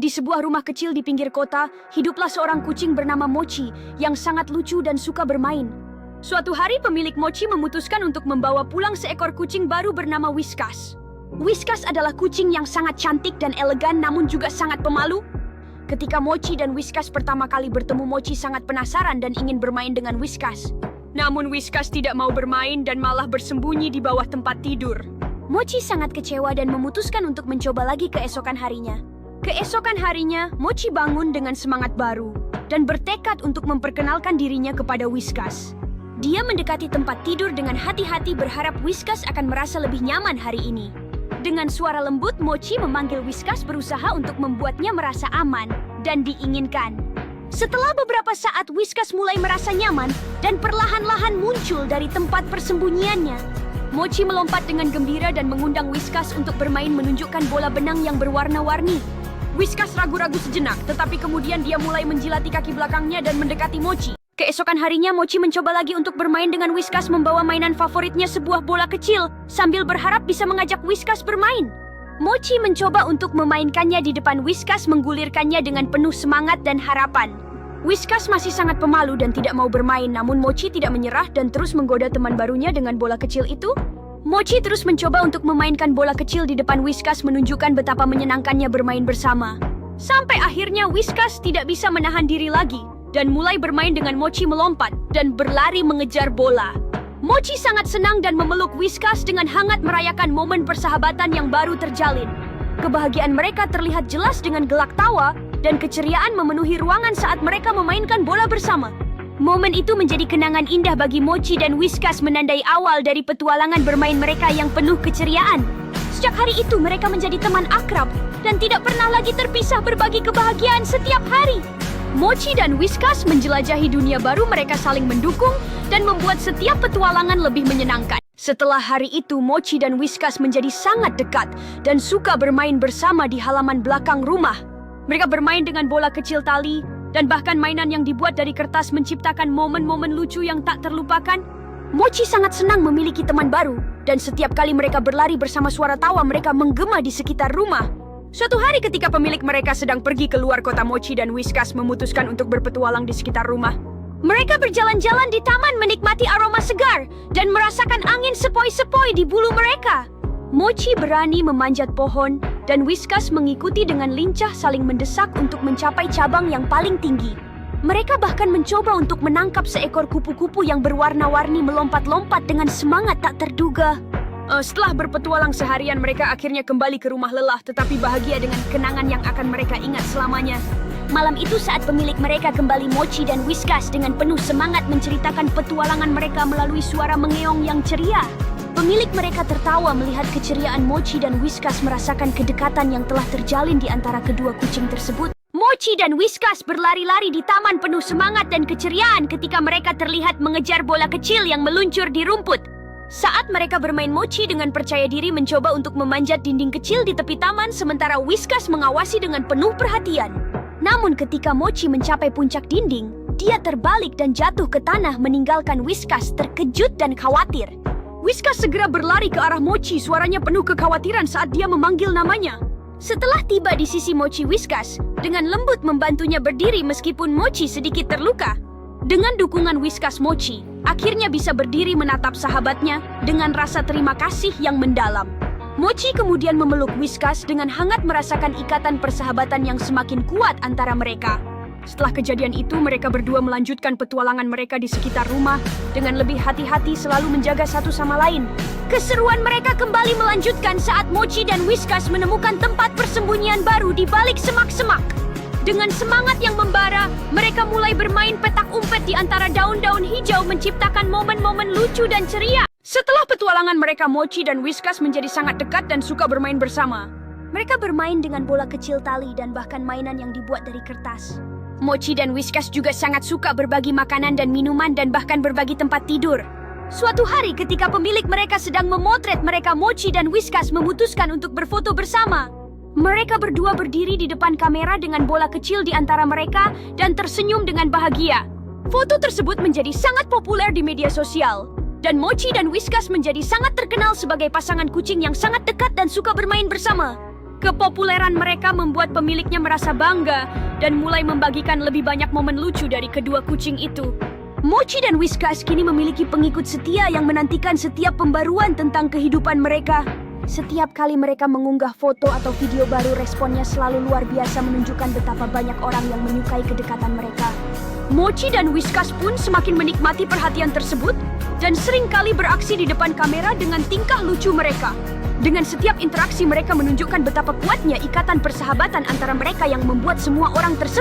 Di sebuah rumah kecil di pinggir kota, hiduplah seorang kucing bernama Mochi yang sangat lucu dan suka bermain. Suatu hari pemilik Mochi memutuskan untuk membawa pulang seekor kucing baru bernama Whiskas. Whiskas adalah kucing yang sangat cantik dan elegan namun juga sangat pemalu. Ketika Mochi dan Whiskas pertama kali bertemu, Mochi sangat penasaran dan ingin bermain dengan Whiskas. Namun Whiskas tidak mau bermain dan malah bersembunyi di bawah tempat tidur. Mochi sangat kecewa dan memutuskan untuk mencoba lagi keesokan harinya. Keesokan harinya, Mochi bangun dengan semangat baru dan bertekad untuk memperkenalkan dirinya kepada Whiskas. Dia mendekati tempat tidur dengan hati-hati berharap Whiskas akan merasa lebih nyaman hari ini. Dengan suara lembut, Mochi memanggil Whiskas berusaha untuk membuatnya merasa aman dan diinginkan. Setelah beberapa saat, Whiskas mulai merasa nyaman dan perlahan-lahan muncul dari tempat persembunyiannya. Mochi melompat dengan gembira dan mengundang Whiskas untuk bermain menunjukkan bola benang yang berwarna-warni. Whiskas ragu-ragu sejenak, tetapi kemudian dia mulai menjilati kaki belakangnya dan mendekati Mochi. Keesokan harinya, Mochi mencoba lagi untuk bermain dengan Whiskas membawa mainan favoritnya, sebuah bola kecil, sambil berharap bisa mengajak Whiskas bermain. Mochi mencoba untuk memainkannya di depan Whiskas, menggulirkannya dengan penuh semangat dan harapan. Whiskas masih sangat pemalu dan tidak mau bermain, namun Mochi tidak menyerah dan terus menggoda teman barunya dengan bola kecil itu. Mochi terus mencoba untuk memainkan bola kecil di depan Whiskas, menunjukkan betapa menyenangkannya bermain bersama. Sampai akhirnya Whiskas tidak bisa menahan diri lagi dan mulai bermain dengan Mochi, melompat dan berlari mengejar bola. Mochi sangat senang dan memeluk Whiskas dengan hangat, merayakan momen persahabatan yang baru terjalin. Kebahagiaan mereka terlihat jelas dengan gelak tawa dan keceriaan memenuhi ruangan saat mereka memainkan bola bersama. Momen itu menjadi kenangan indah bagi Mochi dan Whiskas, menandai awal dari petualangan bermain mereka yang penuh keceriaan. Sejak hari itu mereka menjadi teman akrab dan tidak pernah lagi terpisah, berbagi kebahagiaan setiap hari. Mochi dan Whiskas menjelajahi dunia baru, mereka saling mendukung dan membuat setiap petualangan lebih menyenangkan. Setelah hari itu, Mochi dan Whiskas menjadi sangat dekat dan suka bermain bersama di halaman belakang rumah. Mereka bermain dengan bola kecil, tali, dan bahkan mainan yang dibuat dari kertas, menciptakan momen-momen lucu yang tak terlupakan. Mochi sangat senang memiliki teman baru, dan setiap kali mereka berlari bersama, suara tawa mereka menggema di sekitar rumah. Suatu hari ketika pemilik mereka sedang pergi keluar kota, Mochi dan Whiskas memutuskan untuk berpetualang di sekitar rumah. Mereka berjalan-jalan di taman, menikmati aroma segar dan merasakan angin sepoi-sepoi di bulu mereka. Mochi berani memanjat pohon, dan Whiskas mengikuti dengan lincah, saling mendesak untuk mencapai cabang yang paling tinggi. Mereka bahkan mencoba untuk menangkap seekor kupu-kupu yang berwarna-warni, melompat-lompat dengan semangat tak terduga. Setelah berpetualang seharian, mereka akhirnya kembali ke rumah lelah tetapi bahagia dengan kenangan yang akan mereka ingat selamanya. Malam itu saat pemilik mereka kembali, Mochi dan Whiskas dengan penuh semangat menceritakan petualangan mereka melalui suara mengeong yang ceria. Pemilik mereka tertawa melihat keceriaan Mochi dan Whiskas, merasakan kedekatan yang telah terjalin di antara kedua kucing tersebut. Mochi dan Whiskas berlari-lari di taman penuh semangat dan keceriaan ketika mereka terlihat mengejar bola kecil yang meluncur di rumput. Saat mereka bermain, Mochi dengan percaya diri mencoba untuk memanjat dinding kecil di tepi taman, sementara Whiskas mengawasi dengan penuh perhatian. Namun ketika Mochi mencapai puncak dinding, dia terbalik dan jatuh ke tanah, meninggalkan Whiskas terkejut dan khawatir. Whiskas segera berlari ke arah Mochi, suaranya penuh kekhawatiran saat dia memanggil namanya. Setelah tiba di sisi Mochi, Whiskas dengan lembut membantunya berdiri meskipun Mochi sedikit terluka. Dengan dukungan Whiskas, Mochi akhirnya bisa berdiri menatap sahabatnya dengan rasa terima kasih yang mendalam. Mochi kemudian memeluk Whiskas dengan hangat, merasakan ikatan persahabatan yang semakin kuat antara mereka. Setelah kejadian itu, mereka berdua melanjutkan petualangan mereka di sekitar rumah dengan lebih hati-hati, selalu menjaga satu sama lain. Keseruan mereka kembali melanjutkan saat Mochi dan Whiskas menemukan tempat persembunyian baru di balik semak-semak. Dengan semangat yang membara, mereka mulai bermain petak umpet di antara daun-daun hijau, menciptakan momen-momen lucu dan ceria. Setelah petualangan mereka, Mochi dan Whiskas menjadi sangat dekat dan suka bermain bersama. Mereka bermain dengan bola kecil, tali, dan bahkan mainan yang dibuat dari kertas. Mochi dan Whiskas juga sangat suka berbagi makanan dan minuman dan bahkan berbagi tempat tidur. Suatu hari ketika pemilik mereka sedang memotret mereka, Mochi dan Whiskas memutuskan untuk berfoto bersama. Mereka berdua berdiri di depan kamera dengan bola kecil di antara mereka dan tersenyum dengan bahagia. Foto tersebut menjadi sangat populer di media sosial, dan Mochi dan Whiskas menjadi sangat terkenal sebagai pasangan kucing yang sangat dekat dan suka bermain bersama. Kepopuleran mereka membuat pemiliknya merasa bangga dan mulai membagikan lebih banyak momen lucu dari kedua kucing itu. Mochi dan Whiskas kini memiliki pengikut setia yang menantikan setiap pembaruan tentang kehidupan mereka. Setiap kali mereka mengunggah foto atau video baru, responnya selalu luar biasa, menunjukkan betapa banyak orang yang menyukai kedekatan mereka. Mochi dan Whiskas pun semakin menikmati perhatian tersebut dan sering kali beraksi di depan kamera dengan tingkah lucu mereka. Dengan setiap interaksi mereka menunjukkan betapa kuatnya ikatan persahabatan antara mereka yang membuat semua orang tersentuh.